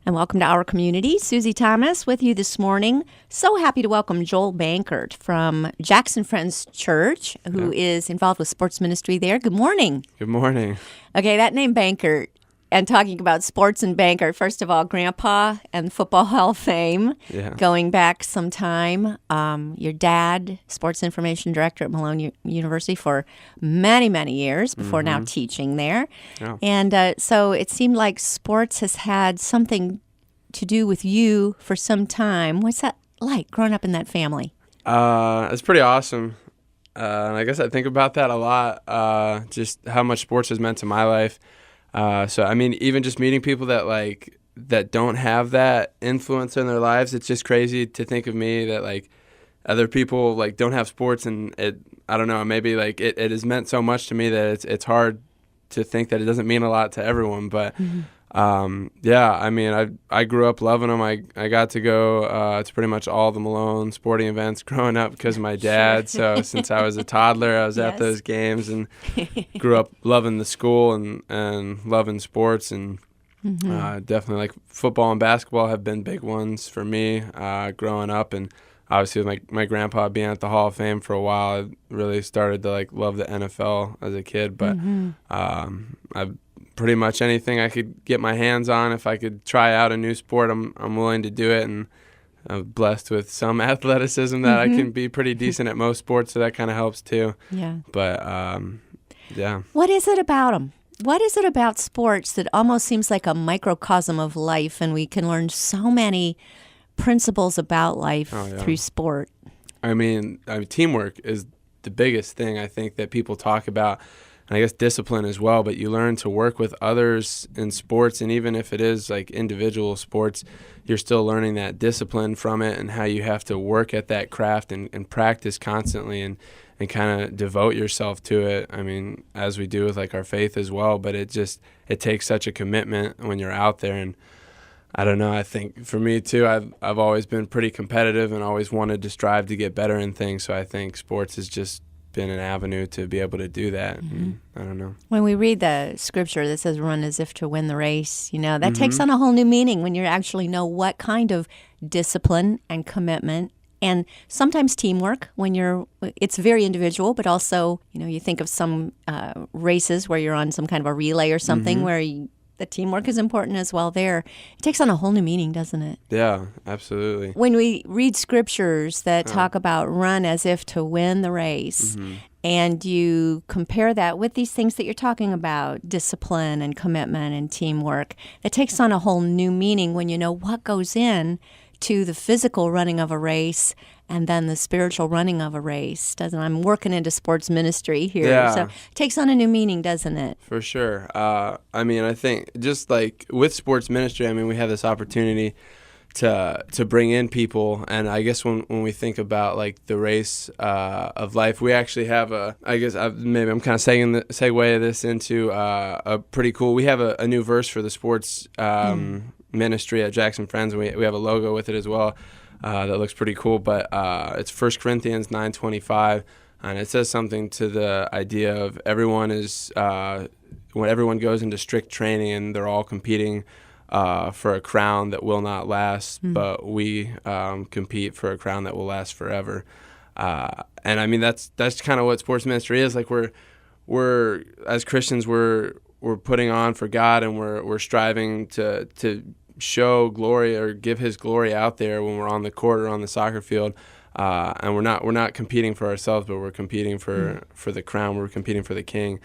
And welcome to our community. Susie Thomas with you this morning. So happy to welcome Joel Bankert from Jackson Friends Church, who is involved with sports ministry there. Good morning. Good morning. Okay, that name Bankert, and talking about sports and Bankert, first of all, Grandpa and Football Hall of Fame, going back some time. Your dad, Sports Information Director at Malone University for many, many years before now teaching there. Yeah. And so it seemed like sports has had something to do with you for some time. What's that like, growing up in that family? It's pretty awesome. And I guess I think about that a lot, just how much sports has meant to my life. So, I mean, even just meeting people that don't have that influence in their lives, it's just crazy to think of me that, other people, don't have sports, and I don't know, maybe, it has meant so much to me that it's hard to think that it doesn't mean a lot to everyone. But, I mean, I grew up loving them. I got to go to pretty much all the Malone sporting events growing up because of my dad. So since I was a toddler, I was at those games and grew up loving the school and loving sports. And definitely football and basketball have been big ones for me growing up. And obviously with my grandpa being at the Hall of Fame for a while, I really started to love the NFL as a kid. But I've pretty much anything I could get my hands on. If I could try out a new sport, I'm willing to do it, and I'm blessed with some athleticism that I can be pretty decent at most sports, so that kind of helps too. Yeah. But, What is it about them? What is it about sports that almost seems like a microcosm of life, and we can learn so many principles about life through sport? I mean, teamwork is the biggest thing I think that people talk about. And I guess discipline as well, but you learn to work with others in sports, and even if it is individual sports, you're still learning that discipline from it and how you have to work at that craft and practice constantly and kind of devote yourself to it. I mean, as we do with our faith as well, but it takes such a commitment when you're out there. And I don't know, I think for me too, I've always been pretty competitive and always wanted to strive to get better in things, so I think sports has just been an avenue to be able to do that. And I don't know. When we read the scripture that says run as if to win the race, that takes on a whole new meaning when you actually know what kind of discipline and commitment and sometimes teamwork it's very individual, but also, you think of some races where you're on some kind of a relay or something where the teamwork is important as well there. It takes on a whole new meaning, doesn't it? Yeah, absolutely. When we read scriptures that talk about run as if to win the race, and you compare that with these things that you're talking about, discipline and commitment and teamwork, it takes on a whole new meaning when you know what goes in to the physical running of a race and then the spiritual running of a race, doesn't it? I'm working into sports ministry here, so it takes on a new meaning, doesn't it? For sure. I mean, I think just with sports ministry, I mean, we have this opportunity to bring in people, and I guess when we think about the race of life, we actually have maybe I'm kind of segue this into a pretty cool. We have a new verse for the sports ministry at Jackson Friends, and we have a logo with it as well. That looks pretty cool, but it's 1 Corinthians 9:25, and it says something to the idea of everyone is when everyone goes into strict training and they're all competing for a crown that will not last, but we compete for a crown that will last forever. And I mean that's kind of what sports ministry is. We're as Christians we're putting on for God, and we're striving to show glory or give His glory out there when we're on the court or on the soccer field, and we're not competing for ourselves, but we're competing for the crown. We're competing for the King.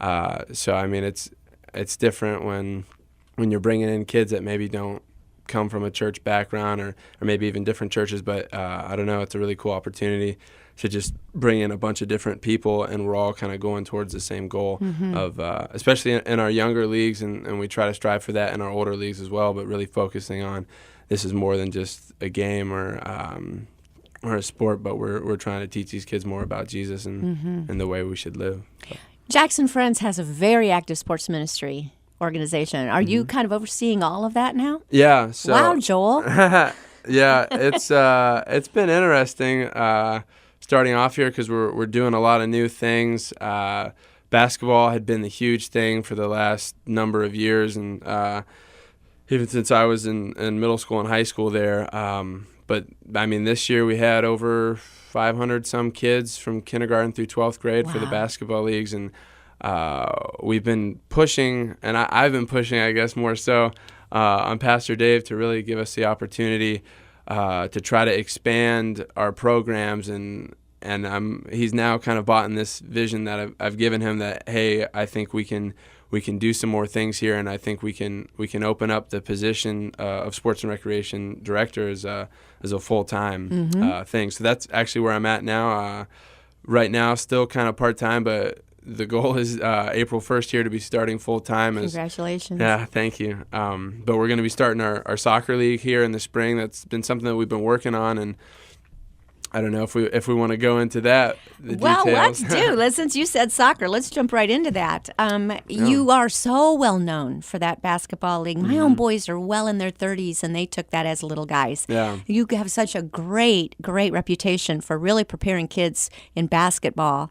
So I mean, it's different when you're bringing in kids that maybe don't come from a church background or maybe even different churches, but I don't know. It's a really cool opportunity to just bring in a bunch of different people, and we're all kind of going towards the same goal of, especially in our younger leagues, and we try to strive for that in our older leagues as well, but really focusing on this is more than just a game or a sport, but we're trying to teach these kids more about Jesus and the way we should live. Jackson Friends has a very active sports ministry organization. Are you kind of overseeing all of that now? Yeah. So, wow, Joel. Yeah, it's been interesting starting off here because we're doing a lot of new things. Basketball had been the huge thing for the last number of years, and even since I was in middle school and high school there. But I mean, this year we had over 500 some kids from kindergarten through 12th grade for the basketball leagues, and we've been pushing, and I've been pushing, I guess, more so on Pastor Dave to really give us the opportunity to try to expand our programs, and he's now kind of bought in this vision that I've given him that, hey, I think we can do some more things here, and I think we can open up the position of sports and recreation director as a full-time thing. So that's actually where I'm at now. Right now, still kind of part-time, but the goal is April 1st here to be starting full-time. Congratulations. Yeah, thank you. But we're going to be starting our soccer league here in the spring. That's been something that we've been working on, and I don't know if we want to go into that. Well, details. let's do. Since you said soccer, let's jump right into that. You are so well known for that basketball league. My own boys are well in their 30s, and they took that as little guys. Yeah. You have such a great reputation for really preparing kids in basketball.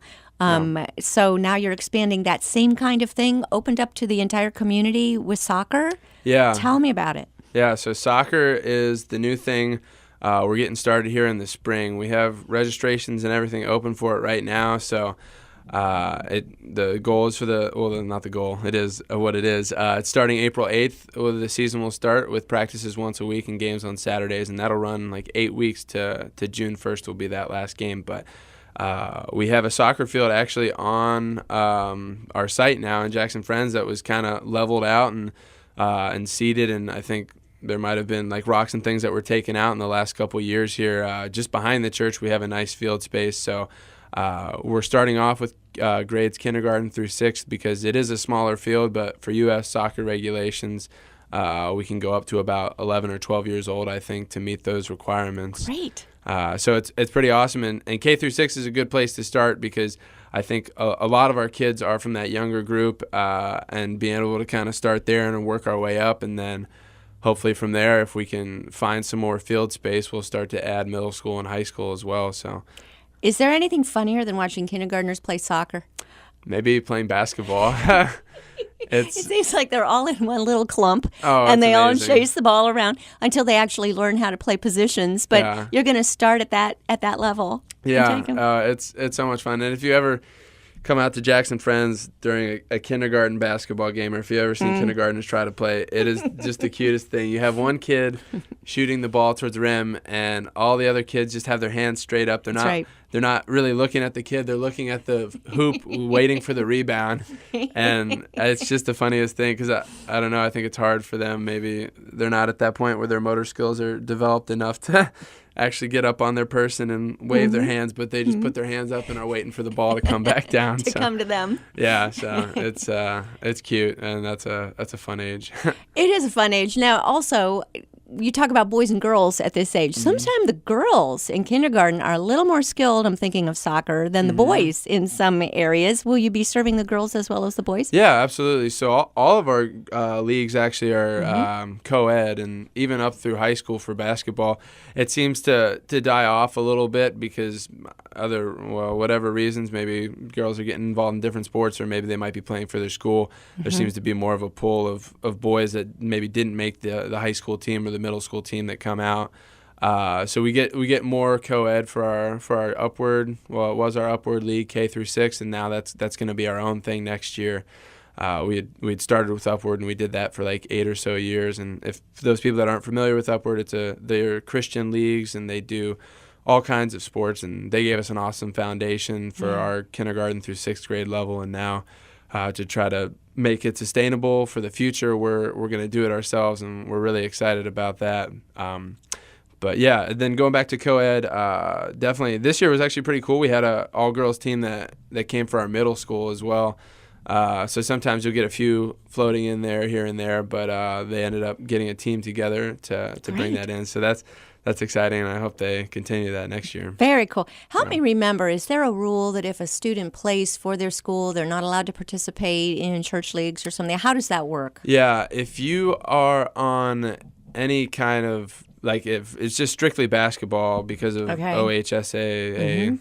So now you're expanding that same kind of thing, opened up to the entire community with soccer? Yeah. Tell me about it. Yeah, so soccer is the new thing. We're getting started here in the spring. We have registrations and everything open for it right now. So the goal is not the goal. It is what it is. It's starting April 8th. The season will start with practices once a week and games on Saturdays, and that'll run like 8 weeks to June 1st will be that last game. But we have a soccer field actually on our site now in Jackson Friends that was kind of leveled out and seeded, and I think there might have been like rocks and things that were taken out in the last couple of years here. Just behind the church, we have a nice field space. So we're starting off with grades kindergarten through 6th because it is a smaller field, but for U.S. soccer regulations, we can go up to about 11 or 12 years old, I think, to meet those requirements. Great. So it's pretty awesome. And K through 6 is a good place to start because I think a lot of our kids are from that younger group, and being able to kind of start there and work our way up, and then hopefully from there, if we can find some more field space, we'll start to add middle school and high school as well. So, is there anything funnier than watching kindergartners play soccer? Maybe playing basketball. It seems like they're all in one little clump, and they all amazing. chase the ball around until they actually learn how to play positions. But you're going to start at that level. Yeah, it's so much fun. And if you ever come out to Jackson Friends during a kindergarten basketball game, or if you ever seen kindergartners try to play, it is just the cutest thing. You have one kid shooting the ball towards the rim, and all the other kids just have their hands straight up. They're not really looking at the kid. They're looking at the hoop, waiting for the rebound. And it's just the funniest thing because I don't know. I think it's hard for them. Maybe they're not at that point where their motor skills are developed enough to actually get up on their person and wave their hands, but they just put their hands up and are waiting for the ball to come back down. to come to them. Yeah, so it's cute, and that's a fun age. It is a fun age. Now, also, you talk about boys and girls at this age. Sometimes the girls in kindergarten are a little more skilled, I'm thinking of soccer, than the boys in some areas. Will you be serving the girls as well as the boys? Yeah, absolutely. So all of our leagues actually are co-ed, and even up through high school for basketball. It seems to die off a little bit because whatever reasons, maybe girls are getting involved in different sports, or maybe they might be playing for their school. There seems to be more of a pool of boys that maybe didn't make the high school team or the middle school team that come out. So we get more co-ed for our upward. Well, it was our upward league K through 6, and now that's going to be our own thing next year. We'd started with Upward, and we did that for like 8 or so years. And if for those people that aren't familiar with Upward, they're Christian leagues, and they do all kinds of sports. And they gave us an awesome foundation for our kindergarten through 6th grade level. And now to try to make it sustainable for the future, we're going to do it ourselves, and we're really excited about that. But yeah, then going back to co-ed, definitely this year was actually pretty cool. We had an all-girls team that came for our middle school as well. So sometimes you'll get a few floating in there here and there, but they ended up getting a team together to bring that in. So that's exciting, and I hope they continue that next year. Very cool. Help me remember, is there a rule that if a student plays for their school, they're not allowed to participate in church leagues or something? How does that work? Yeah, if you are on any kind of, like, if it's just strictly basketball because of OHSAA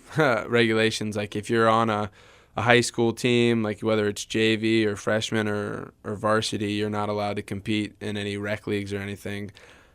regulations, like if you're on a a high school team, like whether it's JV or freshman or varsity, you're not allowed to compete in any rec leagues or anything.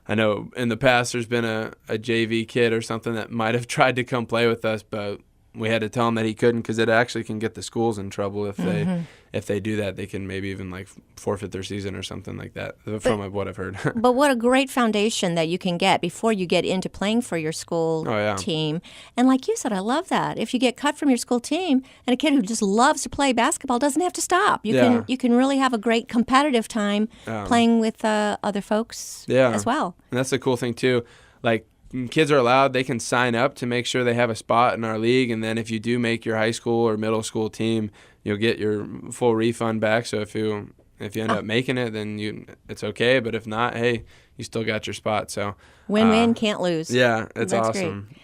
I know in the past there's been a JV kid or something that might have tried to come play with us, but we had to tell him that he couldn't because it actually can get the schools in trouble if they do that. They can maybe even like forfeit their season or something like that, from what I've heard. But what a great foundation that you can get before you get into playing for your school team. And like you said, I love that. If you get cut from your school team, and a kid who just loves to play basketball doesn't have to stop. You can really have a great competitive time playing with other folks as well. And that's the cool thing too. Like, kids are allowed, they can sign up to make sure they have a spot in our league, and then if you do make your high school or middle school team, you'll get your full refund back. So if you end up making it, then it's okay, but if not, hey, you still got your spot. So win-win, can't lose. Yeah, it's awesome. Great.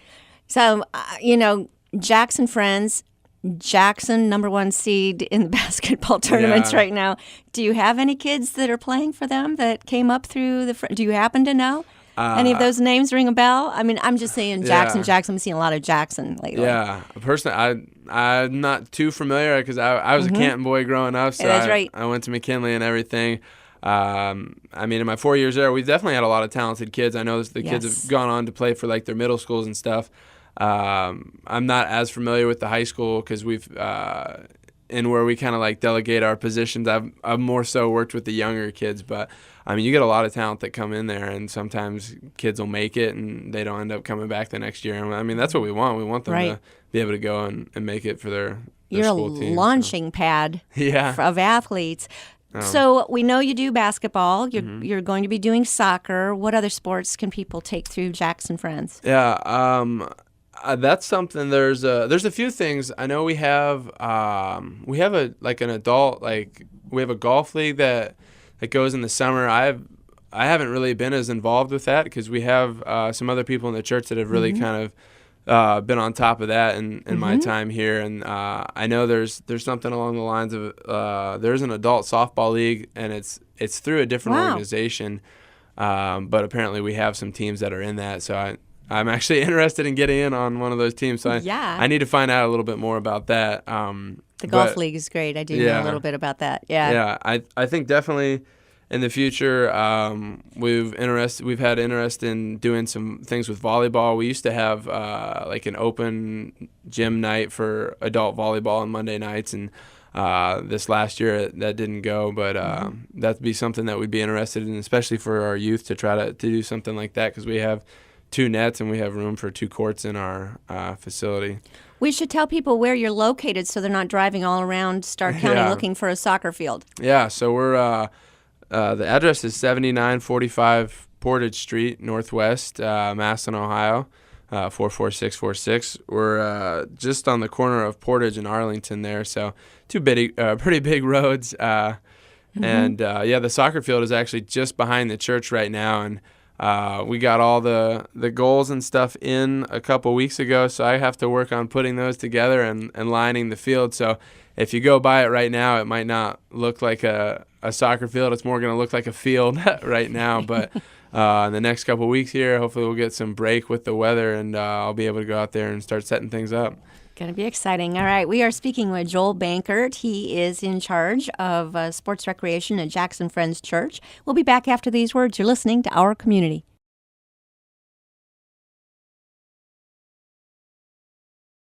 So Jackson Friends, Jackson #1 seed in the basketball tournaments right now. Do you have any kids that are playing for them that came up through do you happen to know? Any of those names ring a bell? I mean, I'm just saying Jackson. I'm seeing a lot of Jackson lately. Yeah. Personally, I'm not too familiar because I was a Canton boy growing up. So that's right. I went to McKinley and everything. I mean, in my 4 years there, we've definitely had a lot of talented kids. I know the kids have gone on to play for like their middle schools and stuff. I'm not as familiar with the high school because we've in where we kind of like delegate our positions. I've more so worked with the younger kids, but I mean, you get a lot of talent that come in there, and sometimes kids will make it and they don't end up coming back the next year. And I mean, that's what we want. We want them to be able to go and make it for their school team. You're a launching pad of athletes. So we know you do basketball. You're going to be doing soccer. What other sports can people take through Jackson Friends? Yeah, that's something. There's a few things. I know we have an adult, like we have a golf league that goes in the summer. I haven't really been as involved with that because we have some other people in the church that have really kind of been on top of that in my time here. And I know there's something along the lines of there's an adult softball league, and it's through a different organization. But apparently we have some teams that are in that. So I'm actually interested in getting in on one of those teams. So I need to find out a little bit more about that. The golf league is great. I do know a little bit about that. Yeah. I think definitely in the future we've had interest in doing some things with volleyball. We used to have like an open gym night for adult volleyball on Monday nights, and this last year that didn't go, but that'd be something that we'd be interested in, especially for our youth, to try to do something like that, because we have 2 nets and we have room for 2 courts in our facility. We should tell people where you're located so they're not driving all around Stark County looking for a soccer field. Yeah, so we're the address is 7945 Portage Street, Northwest, Masson, Ohio, 44646. We're just on the corner of Portage and Arlington there, so 2 pretty big roads. And the soccer field is actually just behind the church right now, and we got all the goals and stuff in a couple weeks ago, so I have to work on putting those together and lining the field. So if you go by it right now, it might not look like a soccer field. It's more going to look like a field right now. But in the next couple weeks here, hopefully we'll get some break with the weather, and I'll be able to go out there and start setting things up. Going to be exciting. All right, we are speaking with Joel Bankert. He is in charge of sports recreation at Jackson Friends Church. We'll be back after these words. You're listening to Our Community.